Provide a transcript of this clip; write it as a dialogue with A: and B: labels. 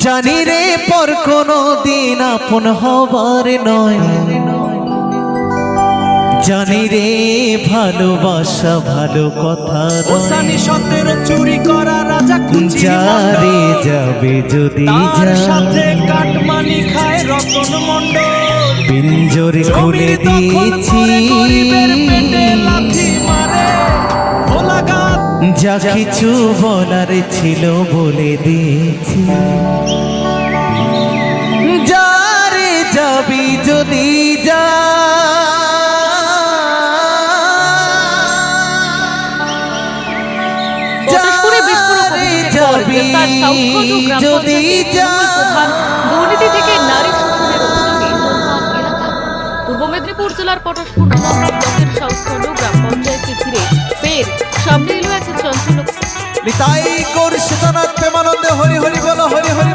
A: জানি রে পর কোনো দিন আপন হবার নয়, জানি রে ভালোবাসা ভালো কথা
B: ওসানি সতের চুরি করা রাজা
A: যারে যাবে যদি
B: তার সাথে কাটমানি খায় রতন মণ্ডল।
A: পিঞ্জরে খুলে দিয়েছি যা কিছু বলার ছিল বলে দিয়েছি। যারে যাবি যদি যা
C: দুর্নীতি থেকে নারী শোষণের অভিযোগে পূর্ব মেদিনীপুর জেলার পটাশপুর ব্লকের সংস্থান গ্রাম পঞ্চায়েতকে ঘিরে ফের সামনে এলো এক চাঞ্চল্য।
A: তাই করিস প্রেমানন্দে হরি হরি বলো হরি হরি।